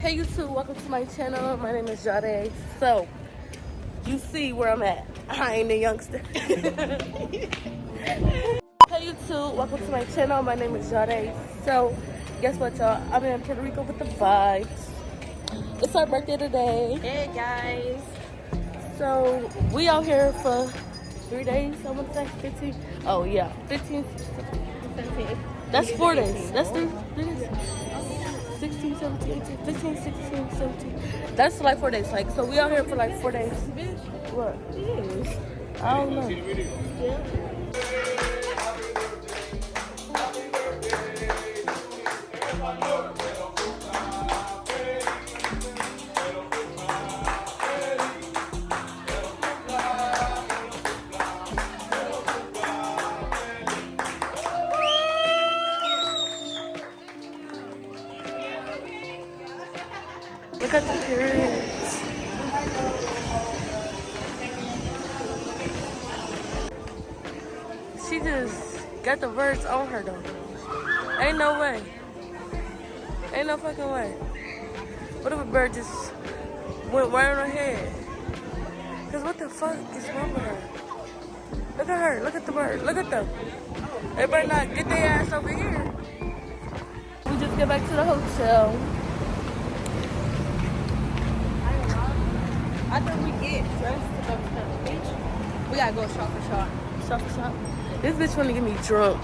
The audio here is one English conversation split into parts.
Hey YouTube, welcome to my channel. My name is Jaudey. So, you see where I'm at. I ain't in Youngstown. Hey YouTube, welcome to my channel. My name is Jaudey. So, guess what y'all? I'm in Puerto Rico with the vibes. It's our birthday today. Hey guys. So, we out here for 3 days, I want to say 15. Oh yeah, 15, 17. that's 4 days. That's 3 days. 16, 17, 18, 15, 16, 17. That's like 4 days. Like, so we out here for like 4 days. What? Yes. I don't know. Yeah. Look at the birds. She just got the birds on her though. Ain't no way. Ain't no fucking way. What if a bird just went right on her head? Cause what the fuck is wrong with her? Look at her. Look at the bird. Look at them. They better not get their ass over here. We just get back to the hotel. After we get dressed to go to the beach, we gotta go shop for shop. Shop for shop. This bitch wanna get me drunk.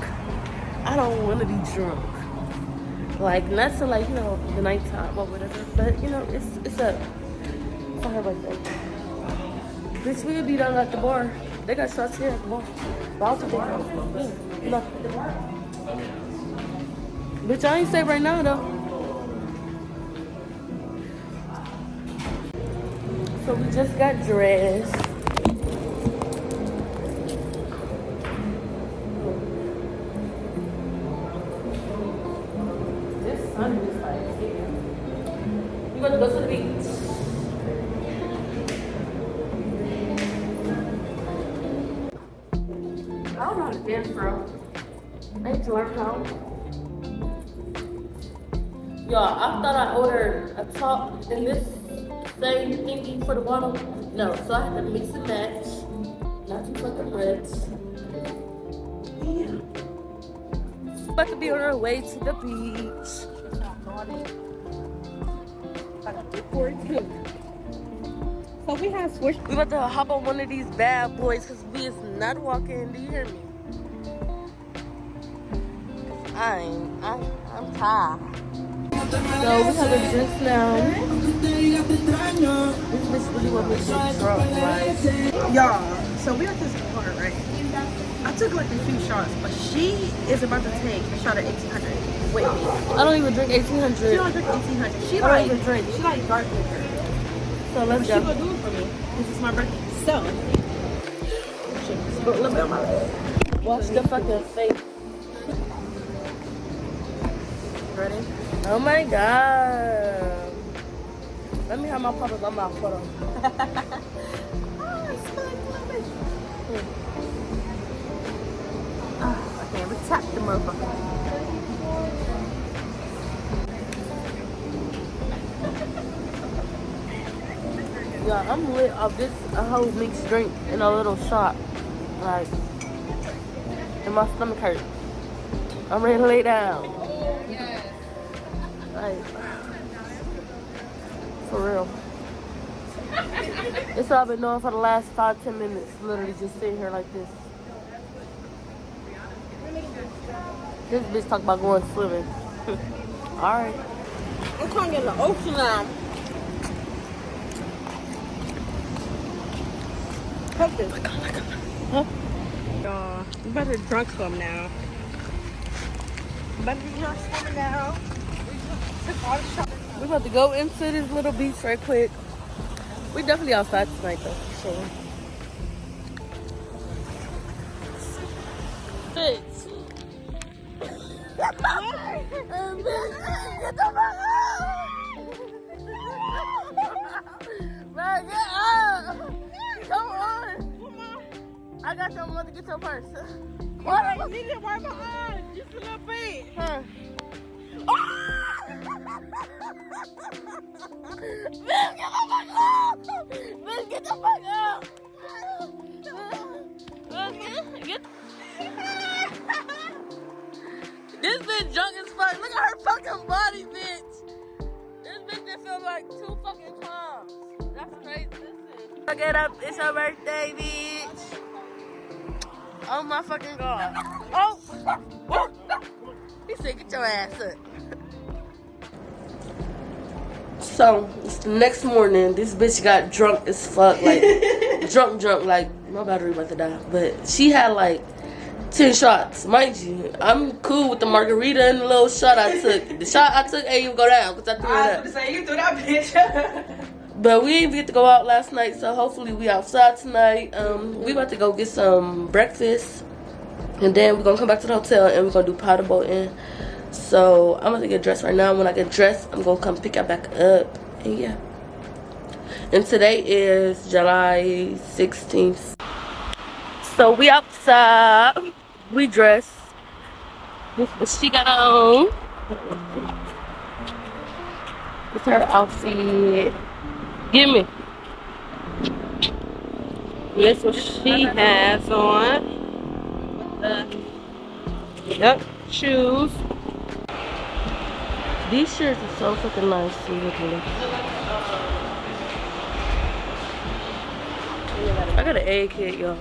I don't wanna be drunk. Like, not to like, you know, the nighttime or whatever. But, you know, it's for her birthday. Bitch, we'll be down at the bar. They got shots here at the bar. But I'll take it. No. Bitch, I ain't say right now though. So we just got dressed. This sun is like here. We gonna go to the beach. I don't know how to dance, bro. I need to learn how. Y'all, I thought I ordered a top and this same thingy for the bottom. No, so I had to mix and match. Not too fucking rich. Yeah. About to be on our way to the beach. So we have switched. We about to hop on one of these bad boys because we is not walking. Do you hear me? I'm tired. So we have a drink now. This bitch really want me to get drunk, right? Y'all, so we at this bar, right? I took like a few shots, but she is about to take a shot of 1800 with me. I don't even drink 1800. She don't drink 1800. She I don't like even drink. She like dark liquor. So let's She go. gonna do it for me. This is my birthday. So, she put a little bit on my leg. Watch the fucking face. Ready? Oh my god. Let me have my pop up on my photo. Okay, we tap the motherfucker. Yeah, I'm lit off this a whole mixed drink in a little shot. Like, and my stomach hurts. I'm ready to lay down. Like, for real. It's all I've been doing for the last 5-10 minutes. Literally just sitting here like this. This bitch talk about going swimming. Alright. I'm trying to get in the ocean now. Help this. Huh? Y'all, we about to drunk some now. We about to be drunk some now. We about to go into this little beach right quick. We definitely outside tonight though, for sure. Bitch. Get the fuck out! Man, get up! Come on! I got your mother, get your purse. What? I need to wipe my eyes just a little bit. Huh? Oh! Bitch, get the fuck out! Get This bitch drunk as fuck. Look at her fucking body, bitch. This bitch just feel like 2 fucking clowns. That's crazy. Listen. Get up. It's her birthday, bitch. Oh my fucking god. Oh. He said, get your ass up. So, it's the next morning. This bitch got drunk as fuck. Like, drunk. Like, my battery about to die. But she had like 10 shots. Mind you, I'm cool with the margarita and the little shot I took. The shot I took ain't even go down because I threw it up. I was going to say, you threw that bitch. But we didn't get to go out last night, so hopefully we outside tonight. We about to go get some breakfast. And then we're going to come back to the hotel and we're going to do paddle boating. So I'm going to get dressed right now. When I get dressed, I'm going to come pick y'all back up. And yeah. And today is July 16th. So we outside. We dressed. This is what she got on. It's her outfit. Give me. That's what she has on. Yep, shoes. These shirts are so fucking nice. See, look at them. I got an egg kit, y'all.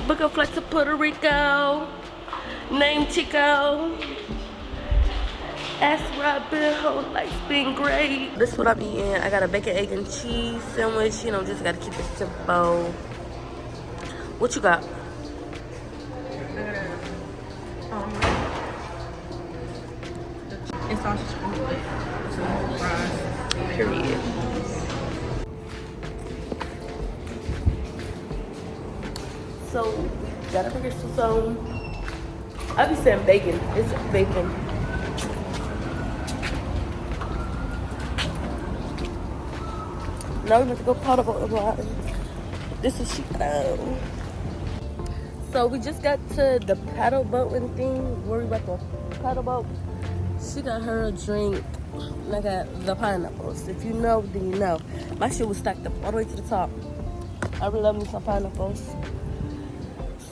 Book a flight to Puerto Rico. Name Chico. Ask where I've been, whole life's been great. This is what I'm eating. I got a bacon, egg, and cheese sandwich. You know, just gotta keep it simple. What you got? It's sausage fries. Period. So, gotta figure some. I be saying bacon. It's bacon. Now we're about to go paddle boat. This is Chico. So we just got to the paddle boating thing where we about to paddle boat. She got her a drink. And I got the pineapples. If you know, then you know. My shit was stacked up all the way to the top. I really love me some pineapples.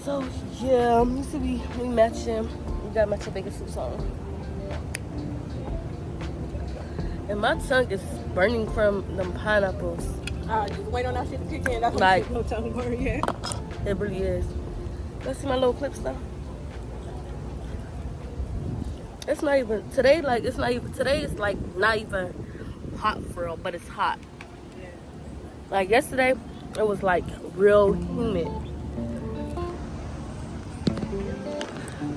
So yeah, you see we matching. We got matching bacon suits on. And my tongue is burning from them pineapples. Just wait on that shit to kick in. That's like, no tongue burn yet. It really is. Let's see my little clips though. It's not even today. Like it's not even today. It's like not even hot for real, but it's hot. Yeah. Like yesterday, it was like real humid.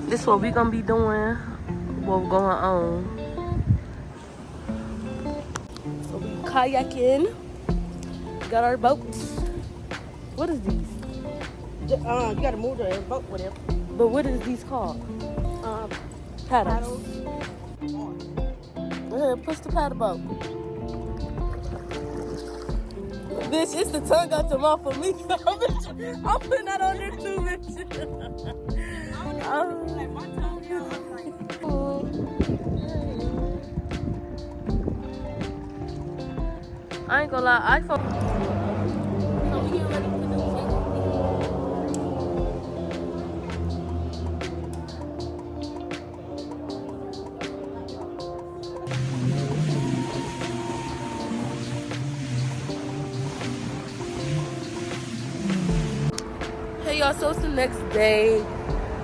This is what we gonna be doing. What's going on? So we kayaking. Got our boats. What is these? You gotta move the boat with it. But what is these called? Paddles. Go ahead, push the paddle boat. Bitch, it's the tongue out the mouth for me. I'm putting that on there too, bitch. I ain't gonna lie, iPhone. So we getting ready to do Hey y'all, so it's the next day.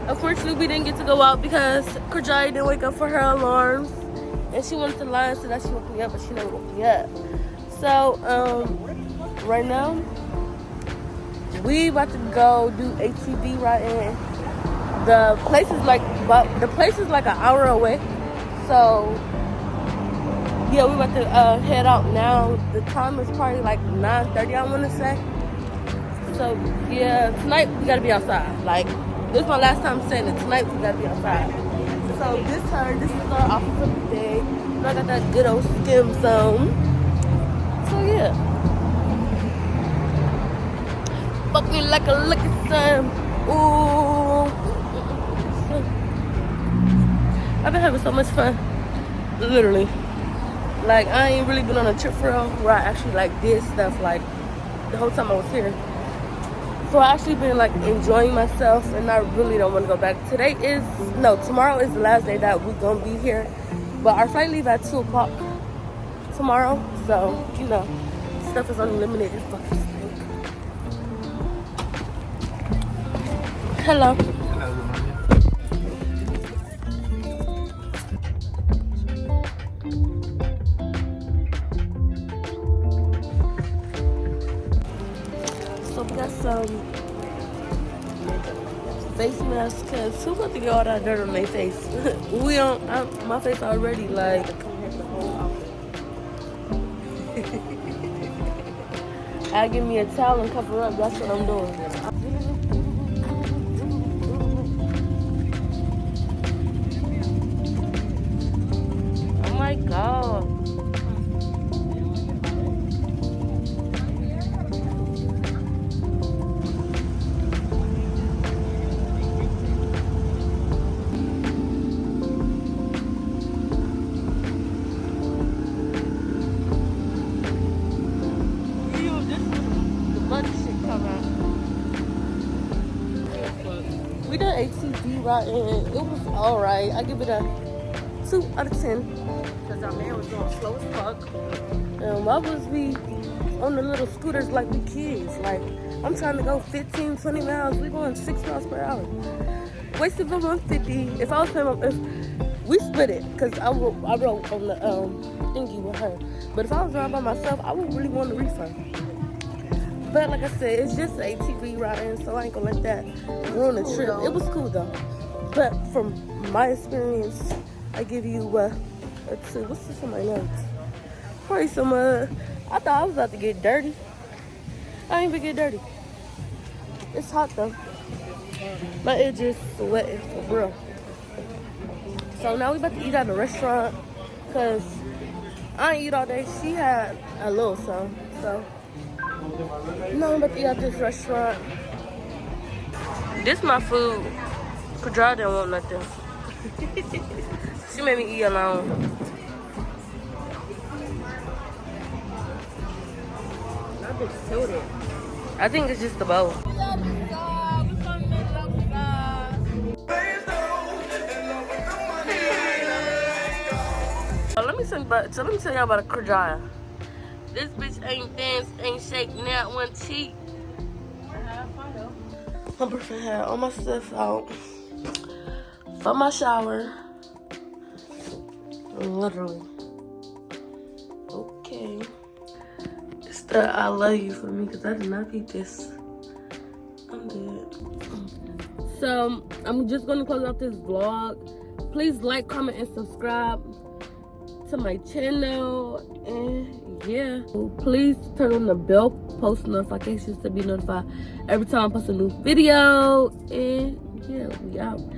Unfortunately, we didn't get to go out because Kajai didn't wake up for her alarms. And she wanted to lie and say that she woke me up, but she never woke me up. So, right now, we about to go do ATV riding. The place is like an hour away. So, yeah, we about to head out now. The time is probably like 9:30, I want to say. So, yeah, tonight we gotta be outside. Like, this is my last time saying it. Tonight we gotta be outside. So, this is our outfit of the day. And I got that good old skim zone. So, yeah. fuck me like a lucky son. Ooh. I've been having so much fun. Literally. Like, I ain't really been on a trip for real where I actually like did stuff like the whole time I was here. So I actually been like enjoying myself, and I really don't want to go back. Tomorrow is the last day that we're gonna be here. But our flight leave at 2 o'clock tomorrow. So, you know, stuff is unlimited. It's fucking stink. Hello. So we got some face masks because who about to get all that dirt on their face? We don't. My face already like. I give me a towel and cover up. That's what I'm doing. Oh my god. We done ATV riding. It was alright. I give it a 2 out of 10. Because our man was going slow as fuck. And why was we on the little scooters like we kids? Like, I'm trying to go 15, 20 miles. We going 6 miles per hour. Wasted for 150. If I was paying, if we split it, because I wrote on the thingy with her. But if I was driving by myself, I would really want a refund. But like I said, it's just ATV riding, so I ain't gonna let that ruin the trip. It was cool though. But from my experience, I give you let's see, what's this on my notes? Probably some I thought I was about to get dirty. I ain't even get dirty. It's hot though. My edge is sweating for real. So now we about to eat at the restaurant, cause I ain't eat all day. She had a little some, so. No, I'm about to eat at this restaurant. This my food. Kadra didn't want nothing. She made me eat alone. I think it's just the bowl. Let me tell y'all about a Kadra. This bitch ain't danced, ain't shake, not one cheek. My boyfriend had all my stuff out for my shower. Literally. Okay. It's the I love you for me because I did not eat this. I'm dead. So, I'm just going to close out this vlog. Please like, comment, and subscribe to my channel. And yeah, please turn on the bell post notifications to be notified every time I post a new video. And yeah, we out.